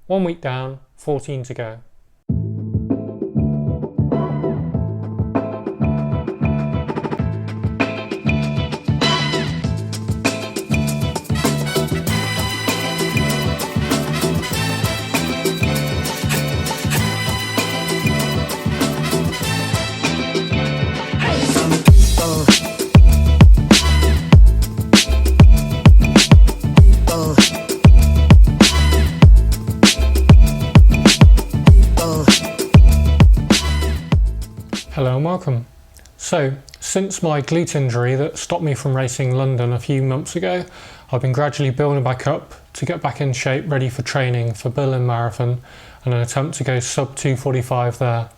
1 week down, 14 to go. Hello and welcome. So, since my glute injury that stopped me from racing London a few months ago, I've been gradually building back up to get back in shape ready for training for Berlin Marathon and an attempt to go sub 2:45 there.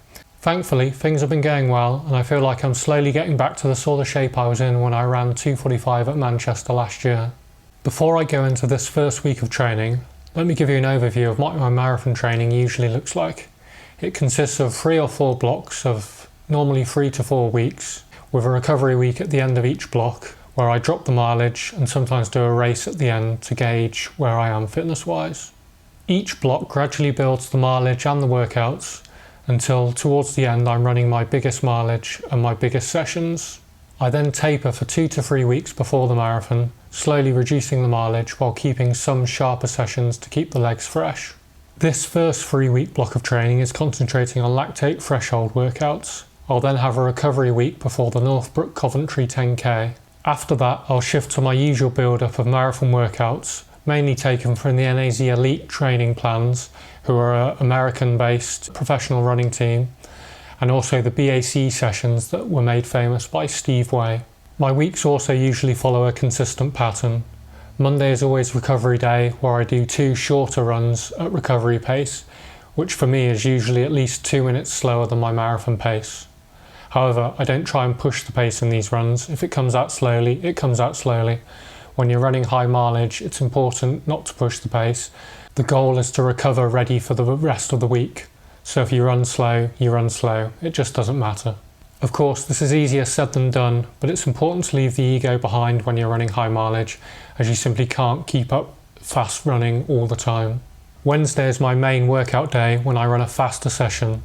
Thankfully, things have been going well and I feel like I'm slowly getting back to the sort of shape I was in when I ran 2:45 at Manchester last year. Before I go into this first week of training, let me give you an overview of what my marathon training usually looks like. It consists of 3 or 4 blocks of normally 3 to 4 weeks, with a recovery week at the end of each block where I drop the mileage and sometimes do a race at the end to gauge where I am fitness wise. Each block gradually builds the mileage and the workouts until towards the end I'm running my biggest mileage and my biggest sessions. I then taper for 2 to 3 weeks before the marathon, slowly reducing the mileage while keeping some sharper sessions to keep the legs fresh. This first 3-week block of training is concentrating on lactate threshold workouts. I'll then have a recovery week before the Northbrook Coventry 10k. After that, I'll shift to my usual build-up of marathon workouts, mainly taken from the NAZ Elite training plans, who are an American-based professional running team, and also the BAC sessions that were made famous by Steve Way. My weeks also usually follow a consistent pattern. Monday is always recovery day, where I do 2 shorter runs at recovery pace, which for me is usually at least 2 minutes slower than my marathon pace. However, I don't try and push the pace in these runs. If it comes out slowly, it comes out slowly. When you're running high mileage, it's important not to push the pace. The goal is to recover ready for the rest of the week. So if you run slow, you run slow. It just doesn't matter. Of course, this is easier said than done, but it's important to leave the ego behind when you're running high mileage, as you simply can't keep up fast running all the time. Wednesday is my main workout day when I run a faster session.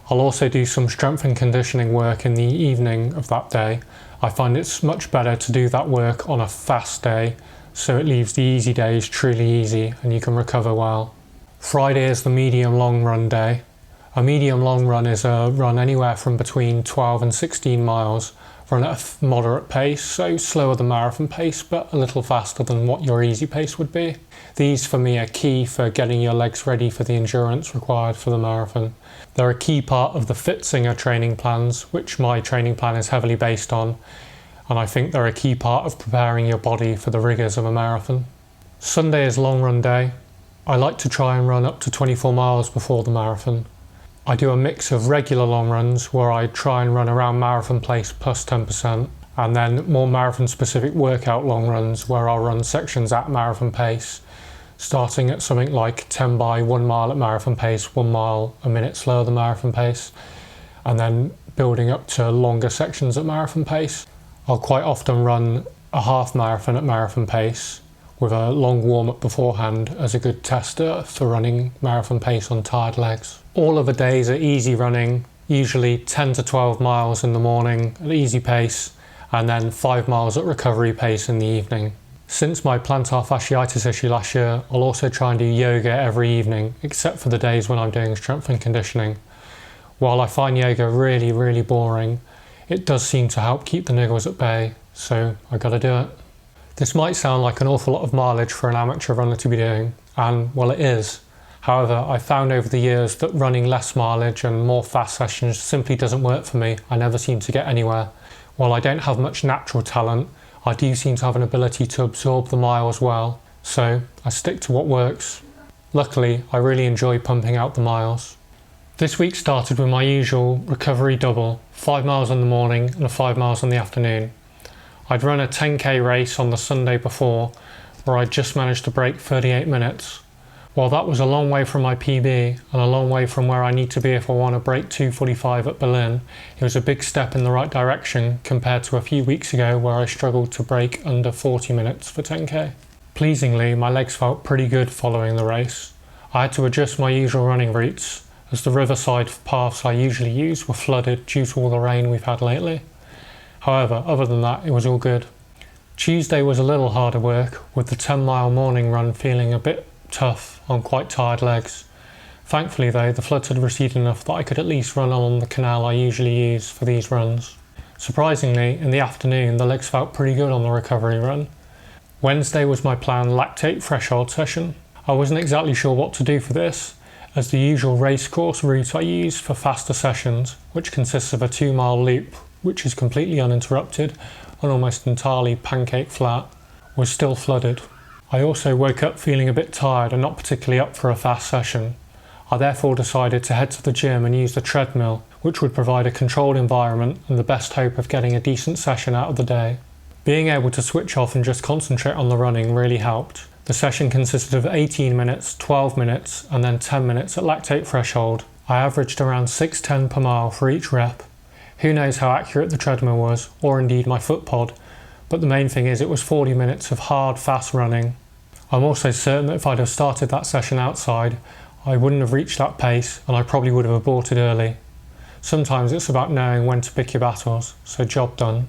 I'll also do some strength and conditioning work in the evening of that day. I find it's much better to do that work on a fast day, so it leaves the easy days truly easy and you can recover well. Friday is the medium long run day. A medium long run is a run anywhere from between 12 and 16 miles, run at a moderate pace, so slower than marathon pace, but a little faster than what your easy pace would be. These for me are key for getting your legs ready for the endurance required for the marathon. They're a key part of the Fitsinger training plans, which my training plan is heavily based on, and I think they're a key part of preparing your body for the rigours of a marathon. Sunday is long run day. I like to try and run up to 24 miles before the marathon. I do a mix of regular long runs where I try and run around marathon pace plus 10%, and then more marathon specific workout long runs where I'll run sections at marathon pace, starting at something like 10 by 1 mile at marathon pace, 1 mile a minute slower than marathon pace, and then building up to longer sections at marathon pace. I'll quite often run a half marathon at marathon pace with a long warm-up beforehand as a good tester for running marathon pace on tired legs. All of the days are easy running, usually 10 to 12 miles in the morning at easy pace, and then 5 miles at recovery pace in the evening. Since my plantar fasciitis issue last year, I'll also try and do yoga every evening, except for the days when I'm doing strength and conditioning. While I find yoga really boring, it does seem to help keep the niggles at bay, so I gotta do it. This might sound like an awful lot of mileage for an amateur runner to be doing, and well it is. However, I found over the years that running less mileage and more fast sessions simply doesn't work for me. I never seem to get anywhere. While I don't have much natural talent, I do seem to have an ability to absorb the miles well, so I stick to what works. Luckily, I really enjoy pumping out the miles. This week started with my usual recovery double, 5 miles in the morning and 5 miles in the afternoon. I'd run a 10k race on the Sunday before, where I just managed to break 38 minutes. While that was a long way from my PB and a long way from where I need to be if I want to break 2:45 at Berlin, it was a big step in the right direction compared to a few weeks ago where I struggled to break under 40 minutes for 10k. Pleasingly, my legs felt pretty good following the race. I had to adjust my usual running routes as the riverside paths I usually use were flooded due to all the rain we've had lately. However, other than that, it was all good. Tuesday was a little harder work, with the 10-mile morning run feeling a bit tough on quite tired legs. Thankfully though, the floods had receded enough that I could at least run along the canal I usually use for these runs. Surprisingly, in the afternoon, the legs felt pretty good on the recovery run. Wednesday was my planned lactate threshold session. I wasn't exactly sure what to do for this, as the usual racecourse route I use for faster sessions, which consists of a 2-mile loop, which is completely uninterrupted and almost entirely pancake flat, was still flooded. I also woke up feeling a bit tired and not particularly up for a fast session. I therefore decided to head to the gym and use the treadmill, which would provide a controlled environment and the best hope of getting a decent session out of the day. Being able to switch off and just concentrate on the running really helped. The session consisted of 18 minutes, 12 minutes and then 10 minutes at lactate threshold. I averaged around 6:10 per mile for each rep. Who knows how accurate the treadmill was, or indeed my foot pod, but the main thing is it was 40 minutes of hard, fast running. I'm also certain that if I'd have started that session outside, I wouldn't have reached that pace and I probably would have aborted early. Sometimes it's about knowing when to pick your battles, so job done.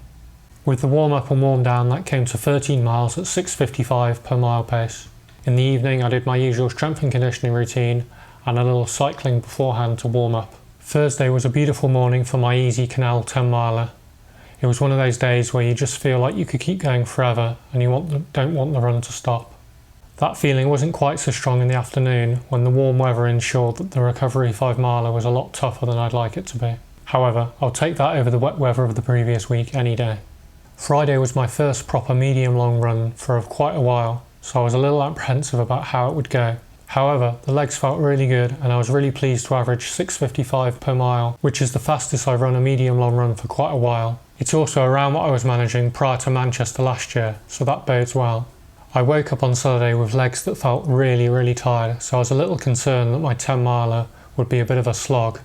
With the warm up and warm down, that came to 13 miles at 6:55 per mile pace. In the evening I did my usual strength and conditioning routine and a little cycling beforehand to warm up. Thursday was a beautiful morning for my easy canal 10 miler. It was one of those days where you just feel like you could keep going forever and you don't want the run to stop. That feeling wasn't quite so strong in the afternoon when the warm weather ensured that the recovery 5-miler was a lot tougher than I'd like it to be. However, I'll take that over the wet weather of the previous week any day. Friday was my first proper medium long run for quite a while, so I was a little apprehensive about how it would go. However, the legs felt really good and I was really pleased to average 6:55 per mile, which is the fastest I've run a medium long run for quite a while. It's also around what I was managing prior to Manchester last year, so that bodes well. I woke up on Saturday with legs that felt really tired, so I was a little concerned that my 10-miler would be a bit of a slog.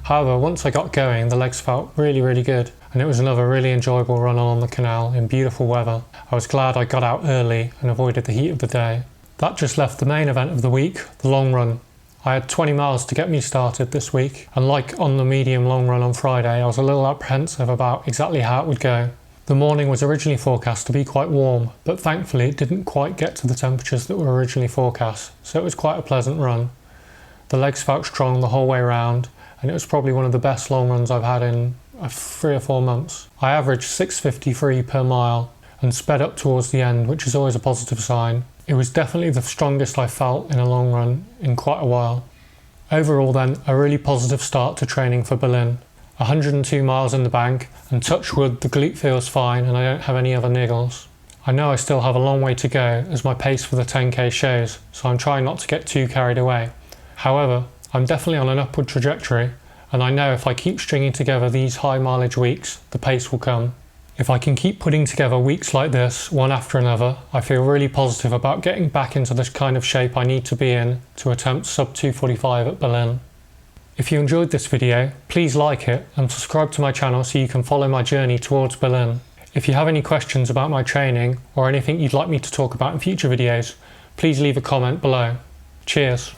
However, once I got going, the legs felt really good, and it was another really enjoyable run along the canal in beautiful weather. I was glad I got out early and avoided the heat of the day. That just left the main event of the week, the long run. I had 20 miles to get me started this week, and like on the medium long run on Friday, I was a little apprehensive about exactly how it would go. The morning was originally forecast to be quite warm, but thankfully it didn't quite get to the temperatures that were originally forecast, so it was quite a pleasant run. The legs felt strong the whole way round, and it was probably one of the best long runs I've had in 3 or 4 months. I averaged 6:53 per mile and sped up towards the end, which is always a positive sign. It was definitely the strongest I felt in a long run in quite a while. Overall then, a really positive start to training for Berlin. 102 miles in the bank, and touch wood, the glute feels fine and I don't have any other niggles. I know I still have a long way to go as my pace for the 10k shows, so I'm trying not to get too carried away. However, I'm definitely on an upward trajectory, and I know if I keep stringing together these high mileage weeks, the pace will come. If I can keep putting together weeks like this, one after another, I feel really positive about getting back into this kind of shape I need to be in to attempt sub 2:45 at Berlin. If you enjoyed this video, please like it and subscribe to my channel so you can follow my journey towards Berlin. If you have any questions about my training or anything you'd like me to talk about in future videos, please leave a comment below. Cheers!